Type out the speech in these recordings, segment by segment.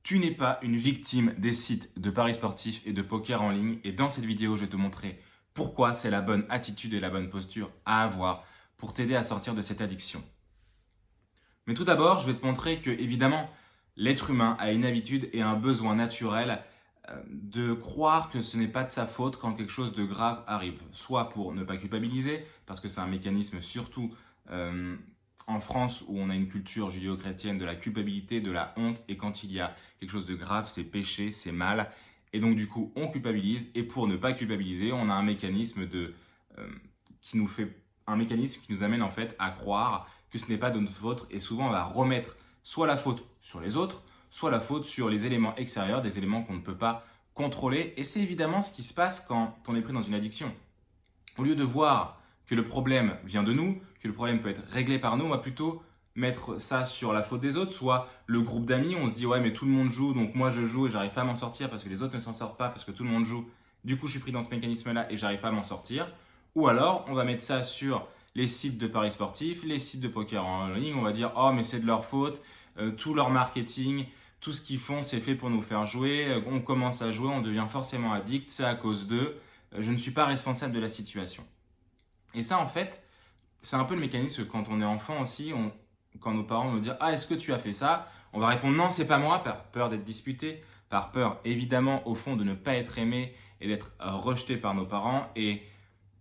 Tu n'es pas une victime des sites de paris sportifs et de poker en ligne et dans cette vidéo, je vais te montrer pourquoi c'est la bonne attitude et la bonne posture à avoir pour t'aider à sortir de cette addiction. Mais tout d'abord, je vais te montrer que évidemment, l'être humain a une habitude et un besoin naturel de croire que ce n'est pas de sa faute quand quelque chose de grave arrive. Soit pour ne pas culpabiliser, parce que c'est un mécanisme surtout euh, en France où on a une culture judéo-chrétienne de la culpabilité, de la honte, et quand il y a quelque chose de grave, c'est péché, c'est mal. Et donc du coup, on culpabilise, et pour ne pas culpabiliser, on a un mécanisme euh, qui nous fait un mécanisme qui nous amène en fait à croire que ce n'est pas de notre faute, et souvent on va remettre soit la faute sur les autres, soit la faute sur les éléments extérieurs, des éléments qu'on ne peut pas contrôler. Et c'est évidemment ce qui se passe quand on est pris dans une addiction. Au lieu de voir que le problème vient de nous, que le problème peut être réglé par nous, on va plutôt mettre ça sur la faute des autres, soit le groupe d'amis, on se dit ouais mais tout le monde joue, donc moi je joue et j'arrive pas à m'en sortir parce que les autres ne s'en sortent pas, parce que tout le monde joue, du coup je suis pris dans ce mécanisme-là et j'arrive pas à m'en sortir. Ou alors on va mettre ça sur les sites de paris sportifs, les sites de poker en ligne, on va dire oh mais c'est de leur faute, tout leur marketing, tout ce qu'ils font c'est fait pour nous faire jouer, on commence à jouer, on devient forcément addict, c'est à cause d'eux, je ne suis pas responsable de la situation. Et ça, en fait, c'est un peu le mécanisme quand on est enfant aussi, quand nos parents nous disent ah, est-ce que tu as fait ça? On va répondre non, c'est pas moi, par peur d'être disputé, par peur évidemment au fond de ne pas être aimé et d'être rejeté par nos parents. Et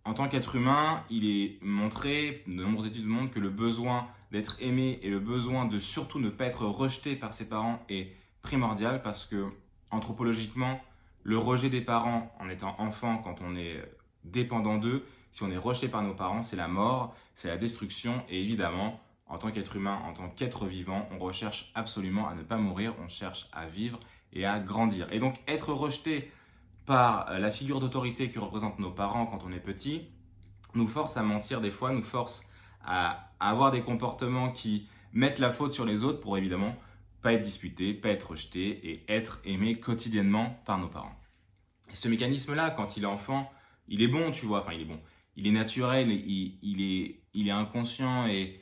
en tant qu'être humain, il est montré, de nombreuses études montrent que le besoin d'être aimé et le besoin de surtout ne pas être rejeté par ses parents est primordial parce que anthropologiquement, le rejet des parents en étant enfant, quand on est dépendant d'eux, si on est rejeté par nos parents, c'est la mort, c'est la destruction. Et évidemment, en tant qu'être humain, en tant qu'être vivant, on recherche absolument à ne pas mourir, on cherche à vivre et à grandir. Et donc être rejeté par la figure d'autorité que représentent nos parents quand on est petit, nous force à mentir des fois, nous force à avoir des comportements qui mettent la faute sur les autres pour évidemment pas être disputé, pas être rejeté et être aimé quotidiennement par nos parents. Et ce mécanisme-là, quand il est enfant, il est bon, tu vois, enfin il est bon, il est naturel, il est inconscient et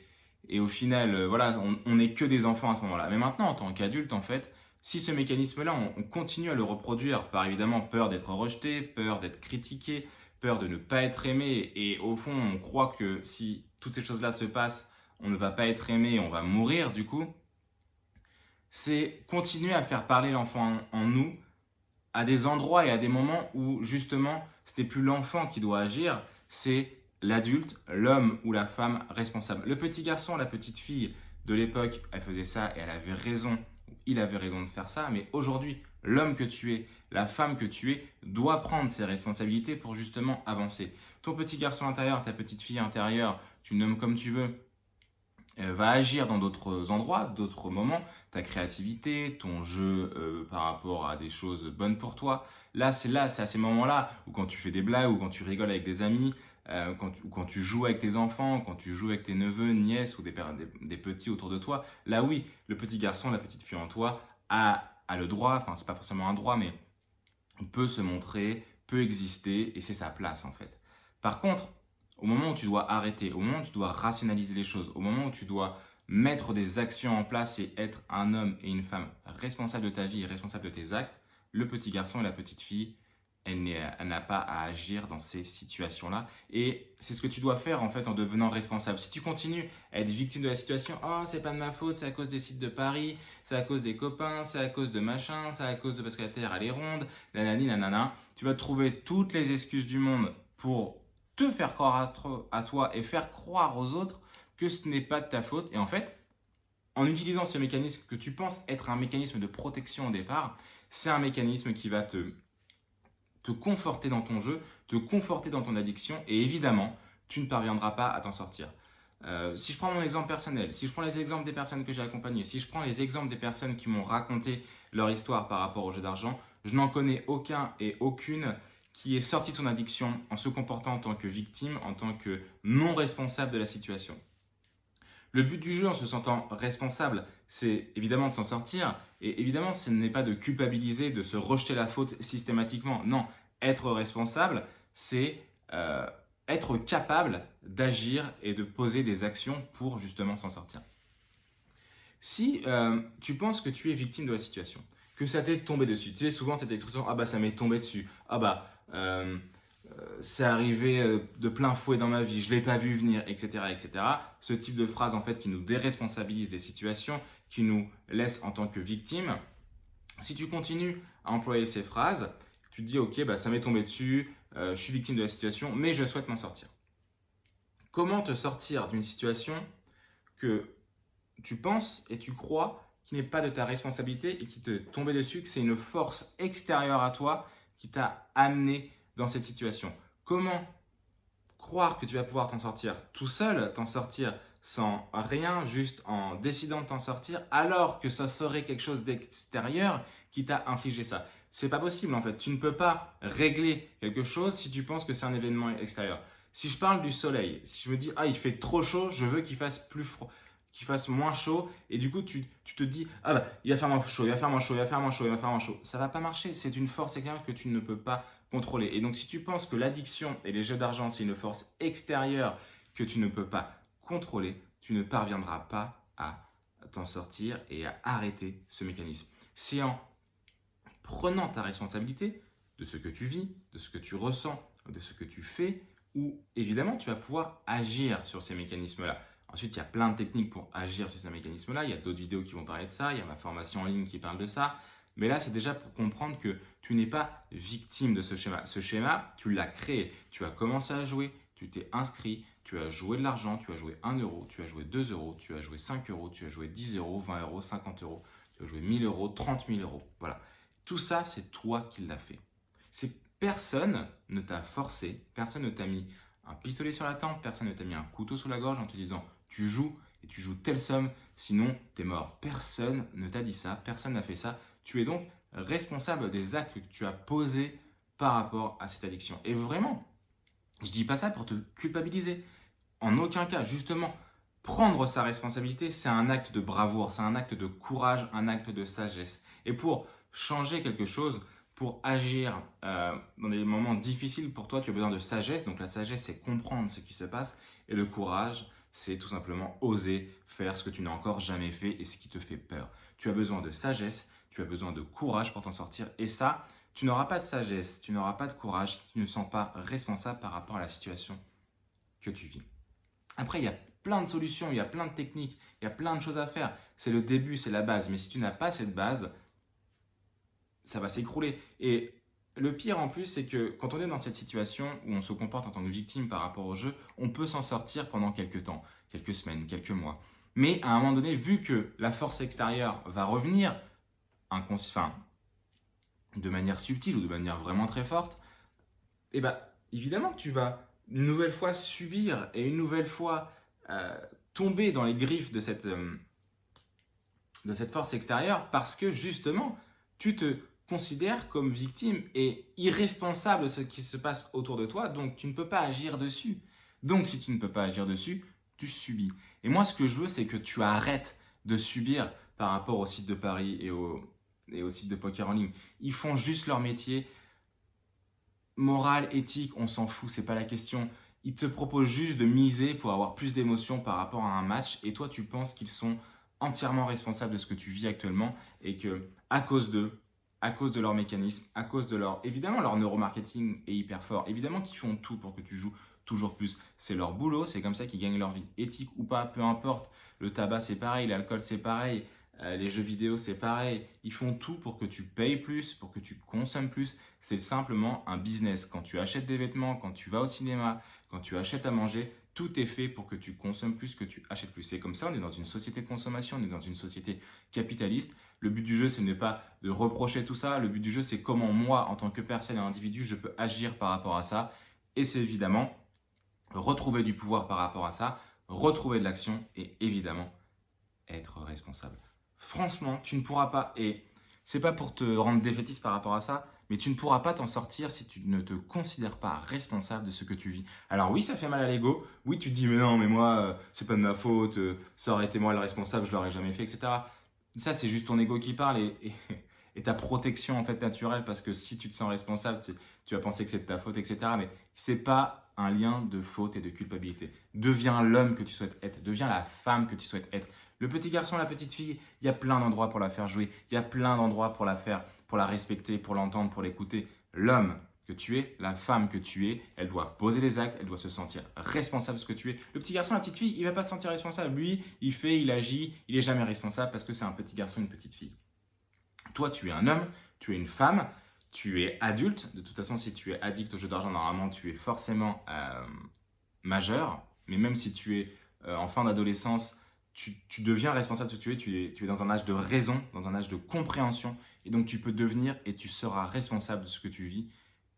au final, voilà, on n'est que des enfants à ce moment-là. Mais maintenant, en tant qu'adulte, en fait, si ce mécanisme-là, on continue à le reproduire par évidemment peur d'être rejeté, peur d'être critiqué, peur de ne pas être aimé, et au fond, on croit que si toutes ces choses-là se passent, on ne va pas être aimé, on va mourir du coup, c'est continuer à faire parler l'enfant en nous à des endroits et à des moments où justement c'était plus l'enfant qui doit agir, c'est l'adulte, l'homme ou la femme responsable. Le petit garçon, la petite fille de l'époque, elle faisait ça et elle avait raison, il avait raison de faire ça, mais aujourd'hui, l'homme que tu es, la femme que tu es, doit prendre ses responsabilités pour justement avancer. Ton petit garçon intérieur, ta petite fille intérieure, tu le nommes comme tu veux, va agir dans d'autres endroits, d'autres moments, ta créativité, ton jeu par rapport à des choses bonnes pour toi. Là, c'est à ces moments-là où quand tu fais des blagues, ou quand tu rigoles avec des amis, ou quand tu joues avec tes enfants, quand tu joues avec tes neveux, nièces ou des petits autour de toi, là oui, le petit garçon, la petite fille en toi a le droit, enfin c'est pas forcément un droit, mais peut se montrer, peut exister et c'est sa place en fait. Par contre, au moment où tu dois arrêter, au moment où tu dois rationaliser les choses, au moment où tu dois mettre des actions en place et être un homme et une femme responsable de ta vie et responsable de tes actes, le petit garçon et la petite fille, elle n'a pas à agir dans ces situations-là. Et c'est ce que tu dois faire en fait en devenant responsable. Si tu continues à être victime de la situation, oh c'est pas de ma faute, c'est à cause des sites de Paris, c'est à cause des copains, c'est à cause de machin, c'est à cause de parce que la terre elle est ronde, nanani nanana, tu vas trouver toutes les excuses du monde pour te faire croire à toi et faire croire aux autres que ce n'est pas de ta faute. Et en fait, en utilisant ce mécanisme que tu penses être un mécanisme de protection au départ, c'est un mécanisme qui va te conforter dans ton jeu, te conforter dans ton addiction, et évidemment, tu ne parviendras pas à t'en sortir. Si je prends mon exemple personnel, si je prends les exemples des personnes que j'ai accompagnées, si je prends les exemples des personnes qui m'ont raconté leur histoire par rapport au jeu d'argent, je n'en connais aucun et aucune qui est sorti de son addiction en se comportant en tant que victime, en tant que non responsable de la situation. Le but du jeu en se sentant responsable, c'est évidemment de s'en sortir. Et évidemment, ce n'est pas de culpabiliser, de se rejeter la faute systématiquement. Non, être responsable, c'est être capable d'agir et de poser des actions pour justement s'en sortir. Si tu penses que tu es victime de la situation, que ça t'est tombé dessus. Tu sais, souvent cette expression, ah bah ça m'est tombé dessus, ah bah c'est arrivé de plein fouet dans ma vie, je ne l'ai pas vu venir, etc., etc. Ce type de phrase en fait qui nous déresponsabilise des situations, qui nous laisse en tant que victime. Si tu continues à employer ces phrases, tu te dis ok, bah, ça m'est tombé dessus, je suis victime de la situation, mais je souhaite m'en sortir. Comment te sortir d'une situation que tu penses et tu crois qui n'est pas de ta responsabilité et qui te tombait dessus, que c'est une force extérieure à toi qui t'a amené dans cette situation? Comment croire que tu vas pouvoir t'en sortir tout seul, t'en sortir sans rien, juste en décidant de t'en sortir, alors que ça serait quelque chose d'extérieur qui t'a infligé ça? C'est pas possible en fait. Tu ne peux pas régler quelque chose si tu penses que c'est un événement extérieur. Si je parle du soleil, si je me dis ah il fait trop chaud, je veux qu'il fasse plus froid, qu'il fasse moins chaud, et du coup tu te dis ah bah il va faire moins chaud, il va faire moins chaud, il va faire moins chaud, il va faire moins chaud. Ça va pas marcher. C'est une force extérieure que tu ne peux pas contrôler. Et donc si tu penses que l'addiction et les jeux d'argent c'est une force extérieure que tu ne peux pas contrôler, tu ne parviendras pas à t'en sortir et à arrêter ce mécanisme. C'est en prenant ta responsabilité de ce que tu vis, de ce que tu ressens, de ce que tu fais, où évidemment tu vas pouvoir agir sur ces mécanismes-là. Ensuite, il y a plein de techniques pour agir sur ces mécanismes-là. Il y a d'autres vidéos qui vont parler de ça. Il y a ma formation en ligne qui parle de ça. Mais là, c'est déjà pour comprendre que tu n'es pas victime de ce schéma. Ce schéma, tu l'as créé. Tu as commencé à jouer, tu t'es inscrit, tu as joué de l'argent, tu as joué 1 euro, tu as joué 2 euros, tu as joué 5 euros, tu as joué 10 euros, 20 euros, 50 euros, tu as joué 1000 euros, 30 000 euros. Voilà. Tout ça, c'est toi qui l'as fait. Personne ne t'a forcé, personne ne t'a mis un pistolet sur la tempe, personne ne t'a mis un couteau sous la gorge en te disant tu joues et tu joues telle somme, sinon t'es mort. Personne ne t'a dit ça, personne n'a fait ça. Tu es donc responsable des actes que tu as posés par rapport à cette addiction. Et vraiment, je dis pas ça pour te culpabiliser. En aucun cas, justement, prendre sa responsabilité, c'est un acte de bravoure, c'est un acte de courage, un acte de sagesse. Et pour changer quelque chose, pour agir dans des moments difficiles pour toi, tu as besoin de sagesse. Donc la sagesse, c'est comprendre ce qui se passe. Et le courage, c'est tout simplement oser faire ce que tu n'as encore jamais fait et ce qui te fait peur. Tu as besoin de sagesse, tu as besoin de courage pour t'en sortir. Et ça, tu n'auras pas de sagesse, tu n'auras pas de courage si tu ne sens pas responsable par rapport à la situation que tu vis. Après, il y a plein de solutions, il y a plein de techniques, il y a plein de choses à faire. C'est le début, c'est la base. Mais si tu n'as pas cette base, ça va s'écrouler. Et le pire en plus, c'est que quand on est dans cette situation où on se comporte en tant que victime par rapport au jeu, on peut s'en sortir pendant quelques temps, quelques semaines, quelques mois. Mais à un moment donné, vu que la force extérieure va revenir, de manière subtile ou de manière vraiment très forte, et évidemment que tu vas une nouvelle fois subir et une nouvelle fois tomber dans les griffes de cette force extérieure parce que justement, tu te considères comme victime et irresponsable de ce qui se passe autour de toi, donc tu ne peux pas agir dessus. Donc si tu ne peux pas agir dessus, tu subis. Et moi, ce que je veux, c'est que tu arrêtes de subir par rapport au site de paris et au site de poker en ligne. Ils font juste leur métier. Morale, éthique, on s'en fout, c'est pas la question. Ils te proposent juste de miser pour avoir plus d'émotions par rapport à un match et toi, tu penses qu'ils sont entièrement responsables de ce que tu vis actuellement et que à cause d'eux, à cause de leur mécanisme, à cause de leur… Évidemment, leur neuromarketing est hyper fort. Évidemment qu'ils font tout pour que tu joues toujours plus. C'est leur boulot, c'est comme ça qu'ils gagnent leur vie. Éthique ou pas, peu importe. Le tabac, c'est pareil. L'alcool, c'est pareil. Les jeux vidéo, c'est pareil. Ils font tout pour que tu payes plus, pour que tu consommes plus. C'est simplement un business. Quand tu achètes des vêtements, quand tu vas au cinéma, quand tu achètes à manger, tout est fait pour que tu consommes plus, que tu achètes plus. C'est comme ça, on est dans une société de consommation, on est dans une société capitaliste. Le but du jeu, ce n'est pas de reprocher tout ça. Le but du jeu, c'est comment moi, en tant que personne et individu, je peux agir par rapport à ça. Et c'est évidemment retrouver du pouvoir par rapport à ça, retrouver de l'action et évidemment être responsable. Franchement, tu ne pourras pas, et c'est pas pour te rendre défaitiste par rapport à ça, mais tu ne pourras pas t'en sortir si tu ne te considères pas responsable de ce que tu vis. Alors oui, ça fait mal à l'ego. Oui, tu te dis, mais non, mais moi, c'est pas de ma faute, ça aurait été moi le responsable, je l'aurais jamais fait, etc. Ça, c'est juste ton ego qui parle et ta protection en fait naturelle, parce que si tu te sens responsable, tu vas penser que c'est de ta faute, etc. Mais c'est pas un lien de faute et de culpabilité. Deviens l'homme que tu souhaites être, deviens la femme que tu souhaites être. Le petit garçon, la petite fille, il y a plein d'endroits pour la faire jouer, il y a plein d'endroits pour la faire, pour la respecter, pour l'entendre, pour l'écouter. L'homme que tu es, la femme que tu es, elle doit poser des actes, elle doit se sentir responsable de ce que tu es. Le petit garçon, la petite fille, il ne va pas se sentir responsable. Lui, il fait, il agit, il n'est jamais responsable parce que c'est un petit garçon, une petite fille. Toi, tu es un homme, tu es une femme, tu es adulte. De toute façon, si tu es addict aux jeux d'argent, normalement, tu es forcément majeur. Mais même si tu es en fin d'adolescence, tu deviens responsable de ce que tu es dans un âge de raison, dans un âge de compréhension. Et donc, tu peux devenir et tu seras responsable de ce que tu vis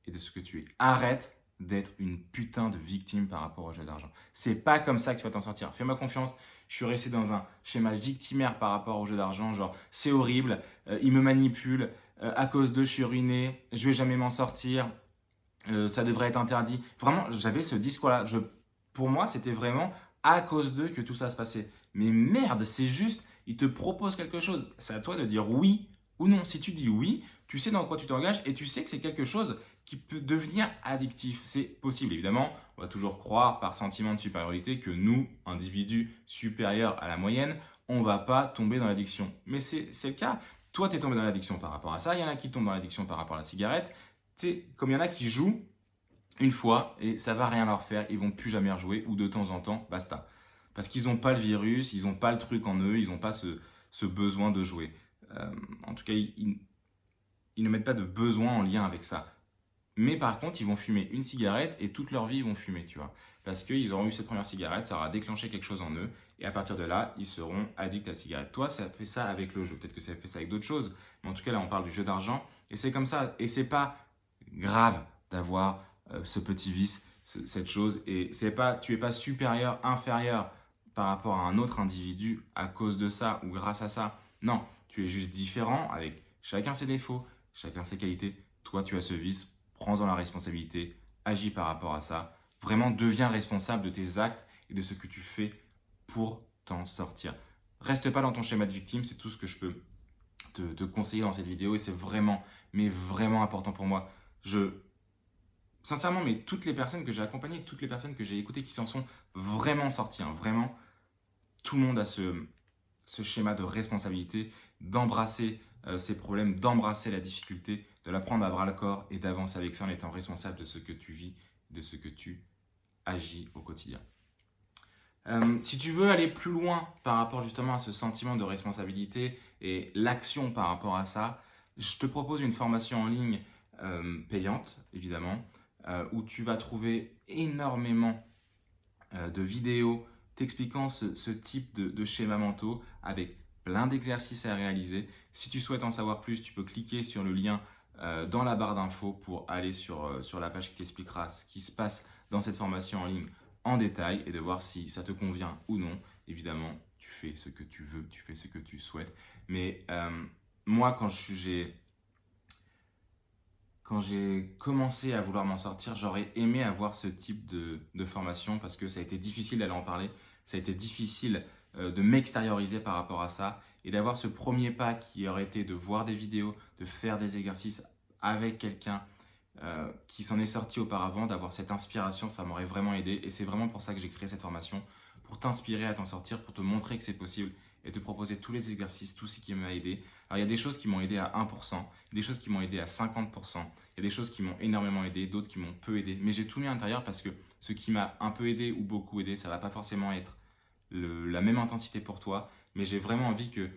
et de ce que tu es. Arrête d'être une putain de victime par rapport aux jeux d'argent. C'est pas comme ça que tu vas t'en sortir. Fais-moi confiance. Je suis resté dans un schéma victimaire par rapport aux jeux d'argent. Genre, c'est horrible, ils me manipulent, à cause d'eux, je suis ruiné, je vais jamais m'en sortir, ça devrait être interdit. Vraiment, j'avais ce discours-là. Pour moi, c'était vraiment à cause d'eux que tout ça se passait. Mais merde, c'est juste, ils te proposent quelque chose. C'est à toi de dire oui ou non. Si tu dis oui, tu sais dans quoi tu t'engages et tu sais que c'est quelque chose qui peut devenir addictif. C'est possible, évidemment. On va toujours croire par sentiment de supériorité que nous, individus supérieurs à la moyenne, on ne va pas tomber dans l'addiction. Mais c'est le cas. Toi, tu es tombé dans l'addiction par rapport à ça. Il y en a qui tombent dans l'addiction par rapport à la cigarette. Comme il y en a qui jouent une fois et ça va rien leur faire. Ils vont plus jamais rejouer ou de temps en temps, basta. Parce qu'ils n'ont pas le virus, ils n'ont pas le truc en eux, ils n'ont pas ce besoin de jouer. En tout cas, ils ne mettent pas de besoin en lien avec ça. Mais par contre, ils vont fumer une cigarette et toute leur vie, ils vont fumer, tu vois. Parce qu'ils auront eu cette première cigarette, ça aura déclenché quelque chose en eux. Et à partir de là, ils seront addicts à la cigarette. Toi, ça fait ça avec le jeu. Peut-être que ça fait ça avec d'autres choses. Mais en tout cas, là, on parle du jeu d'argent. Et c'est comme ça. Et c'est pas grave d'avoir ce petit vice, cette chose. Et tu es pas supérieur, inférieur par rapport à un autre individu à cause de ça ou grâce à ça. Non, tu es juste différent avec chacun ses défauts, chacun ses qualités. Toi, tu as ce vice. Prends-en la responsabilité, agis par rapport à ça. Vraiment, deviens responsable de tes actes et de ce que tu fais pour t'en sortir. Reste pas dans ton schéma de victime, c'est tout ce que je peux te conseiller dans cette vidéo et c'est vraiment, mais vraiment important pour moi. Sincèrement, mais toutes les personnes que j'ai accompagnées, toutes les personnes que j'ai écoutées qui s'en sont vraiment sorties, hein, vraiment, tout le monde a ce schéma de responsabilité, d'embrasser ses problèmes, d'embrasser la difficulté, de la prendre à bras le corps et d'avancer avec ça en étant responsable de ce que tu vis, de ce que tu agis au quotidien. Si tu veux aller plus loin par rapport justement à ce sentiment de responsabilité et l'action par rapport à ça, je te propose une formation en ligne payante, évidemment, où tu vas trouver énormément de vidéos t'expliquant ce type de schémas mentaux avec plein d'exercices à réaliser. Si tu souhaites en savoir plus, tu peux cliquer sur le lien dans la barre d'infos pour aller sur la page qui t'expliquera ce qui se passe dans cette formation en ligne en détail et de voir si ça te convient ou non. Évidemment, tu fais ce que tu veux, tu fais ce que tu souhaites. Mais moi, quand j'ai commencé à vouloir m'en sortir, j'aurais aimé avoir ce type de formation parce que ça a été difficile d'aller en parler, ça a été difficile de m'extérioriser par rapport à ça et d'avoir ce premier pas qui aurait été de voir des vidéos, de faire des exercices avec quelqu'un qui s'en est sorti auparavant, d'avoir cette inspiration, ça m'aurait vraiment aidé et c'est vraiment pour ça que j'ai créé cette formation, pour t'inspirer à t'en sortir, pour te montrer que c'est possible et te proposer tous les exercices, tout ce qui m'a aidé. Alors il y a des choses qui m'ont aidé à 1%, des choses qui m'ont aidé à 50%, il y a des choses qui m'ont énormément aidé, d'autres qui m'ont peu aidé, mais j'ai tout mis à l'intérieur parce que ce qui m'a un peu aidé ou beaucoup aidé, ça ne va pas forcément être la même intensité pour toi, mais j'ai vraiment envie que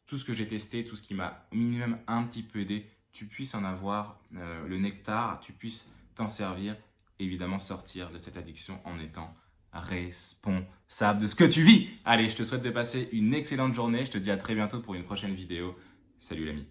tout ce que j'ai testé, tout ce qui m'a au minimum un petit peu aidé, tu puisses en avoir le nectar, tu puisses t'en servir et évidemment sortir de cette addiction en étant responsable de ce que tu vis. Allez, je te souhaite de passer une excellente journée. Je te dis à très bientôt pour une prochaine vidéo. Salut l'ami.